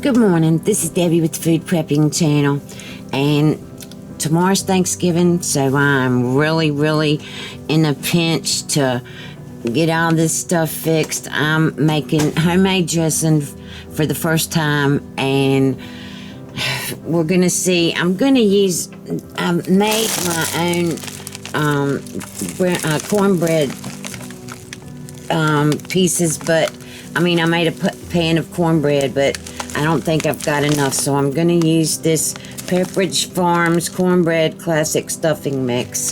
Good morning, this is Debbie with the Food Prepping channel, and tomorrow's Thanksgiving, so I'm really in a pinch to get all this stuff fixed. I'm making homemade dressing for the first time, and we're gonna see. I've made my own cornbread pieces, but I made a pan of cornbread, but I don't think I've got enough, so I'm going to use this Pepperidge Farms Cornbread Classic Stuffing Mix.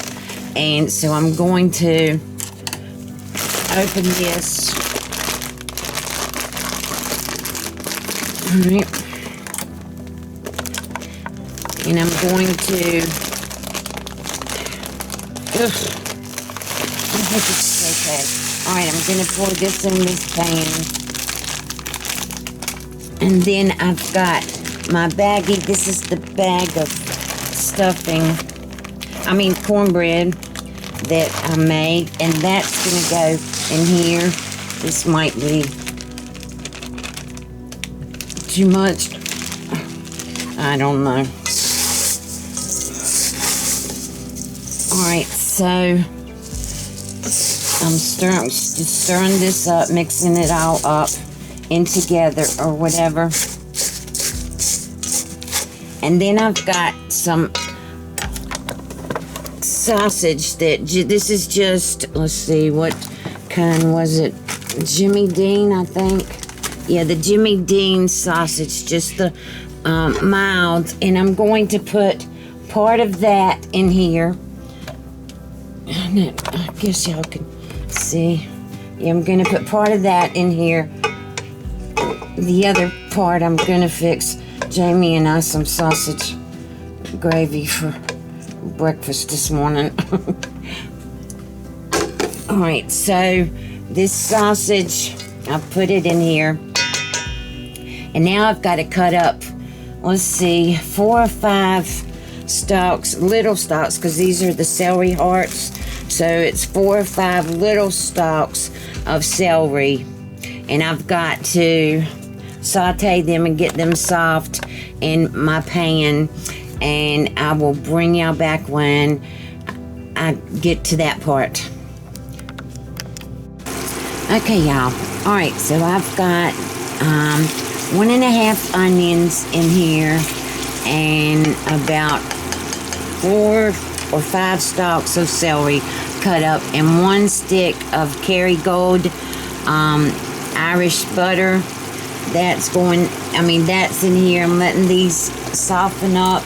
And so I'm going to open this. Alright. And I'm going to... Alright, I'm going to pour this in this pan. And then I've got my baggie. This is the bag of stuffing, cornbread that I made. And that's going to go in here. This might be too much. I don't know. Alright, so I'm just stirring this up, mixing it all up in together or whatever. And then I've got some sausage that this is just, let's see, what kind was it? Jimmy Dean, I think. Yeah, the Jimmy Dean sausage, just the mild. And I'm going to put part of that in here. I guess y'all can see. Yeah, I'm going to put part of that in here. The other part I'm going to fix Jamie and I some sausage gravy for breakfast this morning. Alright, so this sausage, I put it in here. And now I've got to cut up, let's see, 4 or 5 stalks, little stalks, because these are the celery hearts. So it's 4 or 5 little stalks of celery. And I've got to saute them and get them soft in my pan, and I will bring y'all back when I get to that part. Okay, y'all. Alright, so I've got 1.5 onions in here and about 4 or 5 stalks of celery cut up, and 1 stick of Kerrygold Irish butter. That's that's in here. I'm letting these soften up,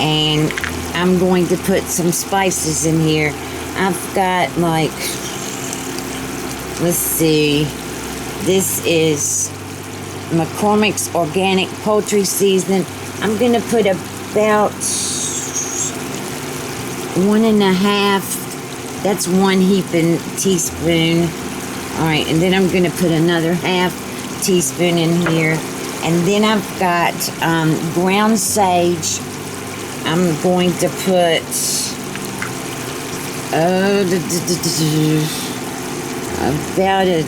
and I'm going to put some spices in here. I've got let's see, this is McCormick's organic poultry seasoning. I'm going to put about 1.5, that's 1 heaping teaspoon. Alright, and then I'm going to put another 1/2 teaspoon in here. And then I've got ground sage. I'm going to put about a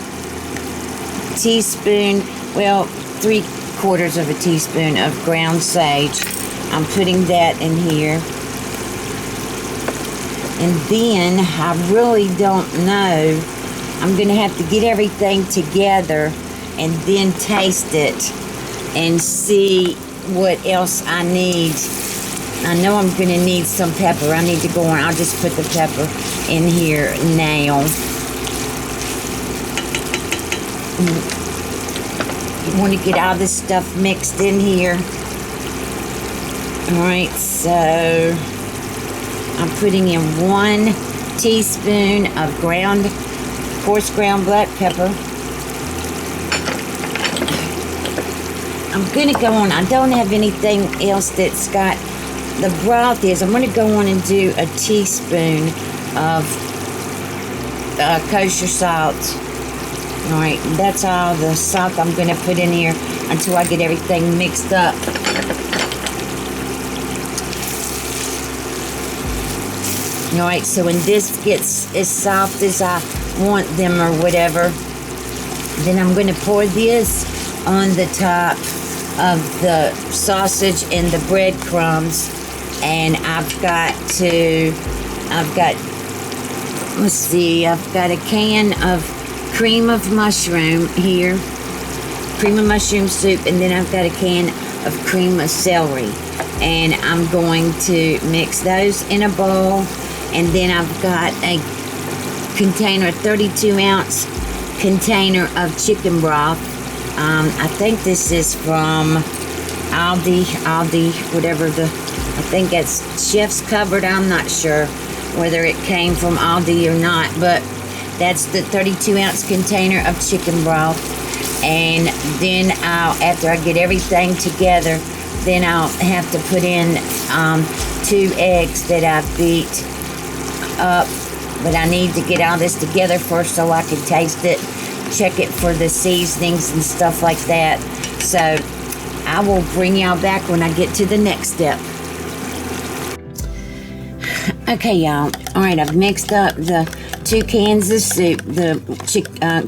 teaspoon, well, 3/4 of a teaspoon of ground sage. I'm putting that in here. And then I really don't know, I'm going to have to get everything together and then taste it and see what else I need. I know I'm going to need some pepper. I need to go on. I'll just put the pepper in here now. You want to get all this stuff mixed in here. Alright, so I'm putting in 1 teaspoon of coarse ground black pepper. I'm going to go on, I don't have anything else that's got, the broth is, I'm going to go on and do a teaspoon of kosher salt. Alright, that's all the salt I'm going to put in here until I get everything mixed up. Alright, so when this gets as soft as I want them or whatever, then I'm going to pour this on the top of the sausage and the breadcrumbs, and I've got, let's see, I've got a can of cream of mushroom here, cream of mushroom soup, and then I've got a can of cream of celery, and I'm going to mix those in a bowl. And then I've got a container, 32-ounce container of chicken broth. I think this is from Aldi, whatever I think that's Chef's Cupboard. I'm not sure whether it came from Aldi or not, but that's the 32-ounce container of chicken broth. And then after I get everything together, then I'll have to put in 2 eggs that I've beat up. But I need to get all this together first so I can taste it, check it for the seasonings and stuff like that. So I will bring y'all back when I get to the next step. Okay, y'all. All right, I've mixed up the 2 cans of soup, the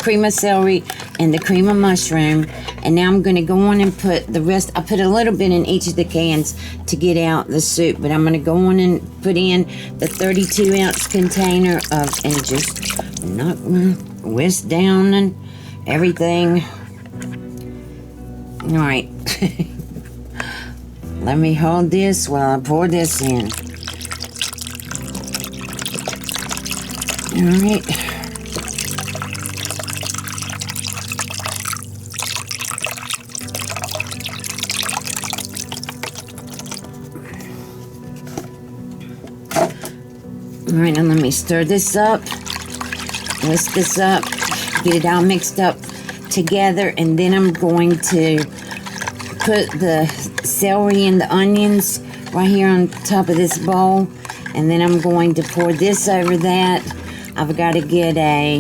cream of celery and the cream of mushroom. And now I'm going to go on and put the rest. I put a little bit in each of the cans to get out the soup. But I'm going to go on and put in the 32-ounce container of, and just knock my whisk down and everything. All right. Let me hold this while I pour this in. All right. All right, now let me stir this up, whisk this up, get it all mixed up together, and then I'm going to put the celery and the onions right here on top of this bowl, and then I'm going to pour this over that. I've got to get a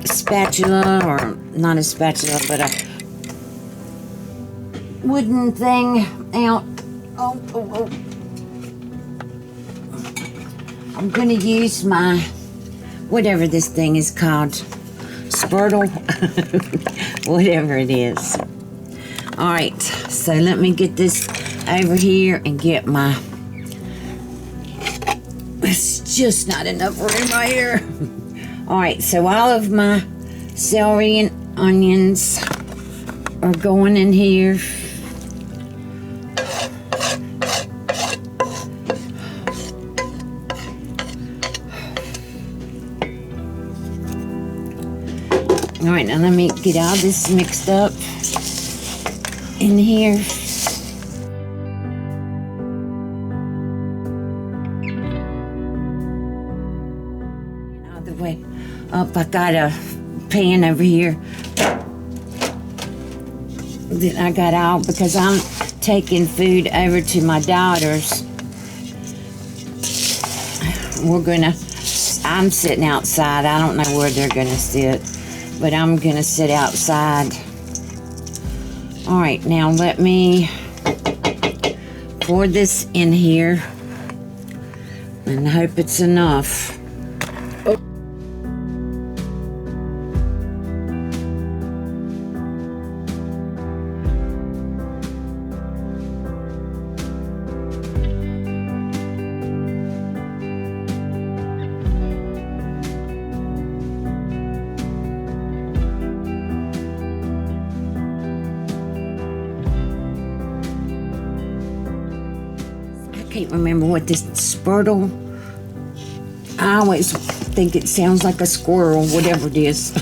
spatula, or not a spatula, but a wooden thing out. Oh. I'm going to use my, whatever this thing is called, spurtle, whatever it is. All right, so let me get this over here and get my, it's just not enough room right here. All right, so all of my celery and onions are going in here. All right, now let me get all this mixed up in here. All the way up, I got a pan over here that I got out because I'm taking food over to my daughters. I'm sitting outside. I don't know where they're gonna sit, but I'm gonna sit outside. All right, now let me pour this in here and hope it's enough. I can't remember what this spurtle. I always think it sounds like a squirrel, whatever it is.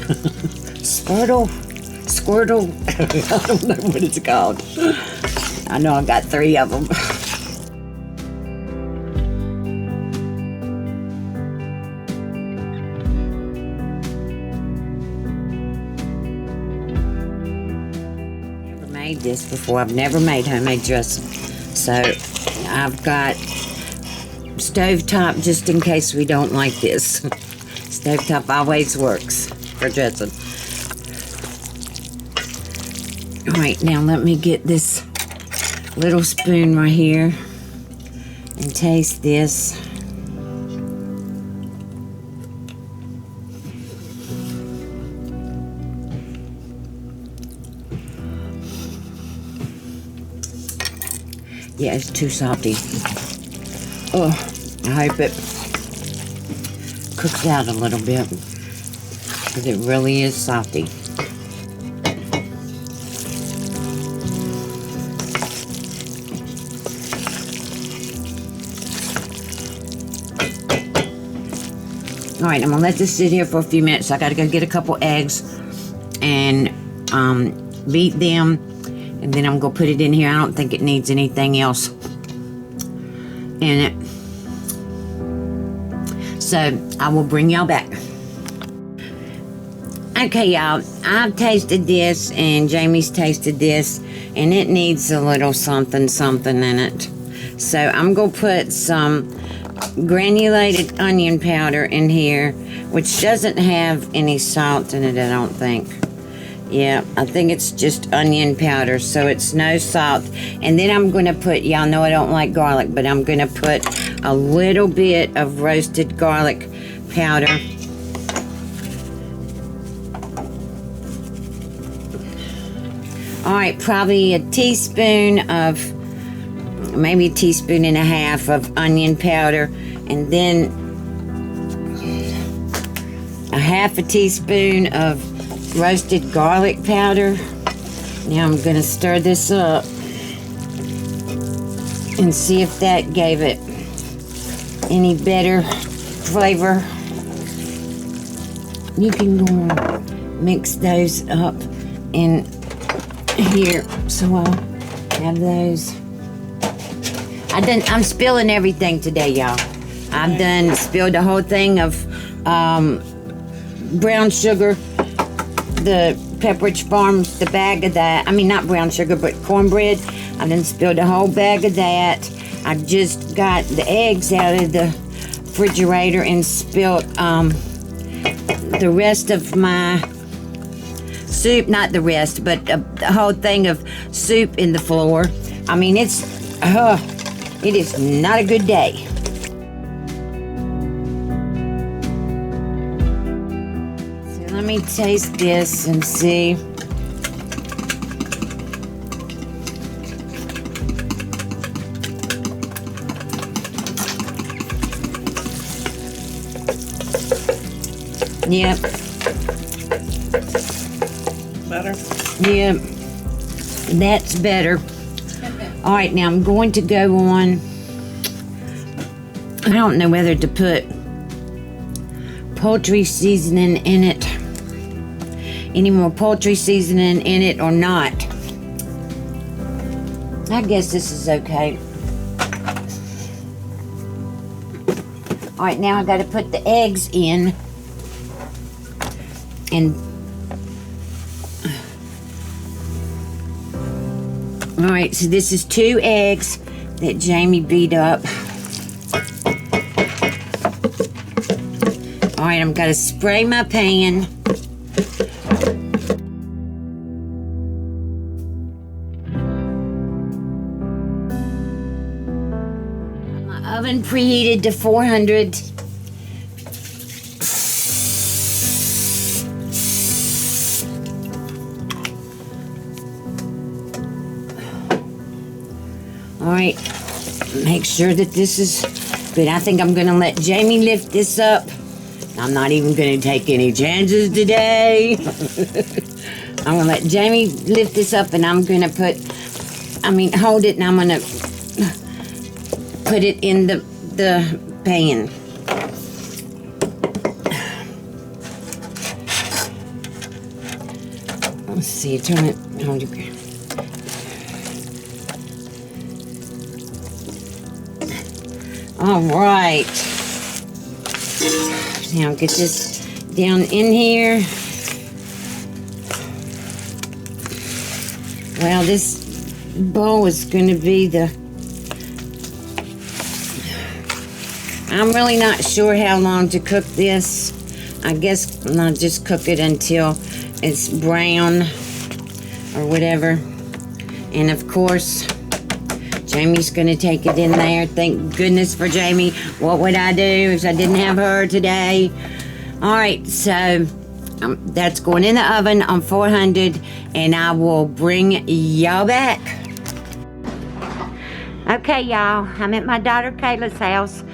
Spurtle, squirtle. I don't know what it's called. I know I got 3 of them. Never made this before. I've never made homemade dressing. So I've got stovetop just in case we don't like this. Stovetop always works for dressing. All right, now let me get this little spoon right here and taste this. Yeah, it's too salty. Oh, I hope it cooks out a little bit, because it really is salty. All right, I'm gonna let this sit here for a few minutes. I gotta go get a couple eggs and beat them, and then I'm gonna put it in here. I don't think it needs anything else in it. So I will bring y'all back. Okay, y'all, I've tasted this and Jamie's tasted this, and it needs a little something in it. So I'm gonna put some granulated onion powder in here, which doesn't have any salt in it, I don't think. Yeah, I think it's just onion powder, so it's no salt. And then I'm gonna put, y'all know I don't like garlic, but I'm gonna put a little bit of roasted garlic powder. All right, probably a teaspoon of, maybe a teaspoon and a half of onion powder, and then a half a teaspoon of roasted garlic powder. Now I'm gonna stir this up and see if that gave it any better flavor. You can go and mix those up in here, so I'll have those. I'm spilling everything today, y'all. I've spilled the whole thing of brown sugar, the Pepperidge Farms, the bag of that. I mean, not brown sugar, but cornbread. I done spilled a whole bag of that. I just got the eggs out of the refrigerator and spilled the rest of my soup. Not the rest, but the whole thing of soup in the floor. I mean, it is not a good day. So let me taste this and see. Yep. Better? Yep. That's better. All right, now I'm going to go on. I don't know whether to put poultry seasoning in it, any more poultry seasoning in it or not. I guess this is okay. All right, now I got to put the eggs in, and all right, so this is 2 eggs that Jamie beat up. All right, I'm gonna spray my pan. My oven preheated to 400. All right, make sure that this is good. I think I'm gonna let Jamie lift this up. I'm not even gonna take any chances today. I'm gonna let Jamie lift this up, and I'm gonna hold it, and I'm gonna put it in the pan. Let's see, turn it, hold it. All right. Now get this down in here. Well, this bowl is going to be I'm really not sure how long to cook this. I guess I'll just cook it until it's brown or whatever. And of course, Jamie's gonna take it in there. Thank goodness for Jamie. What would I do if I didn't have her today? All right, so that's going in the oven on 400, and I will bring y'all back. Okay, y'all, I'm at my daughter Kayla's house.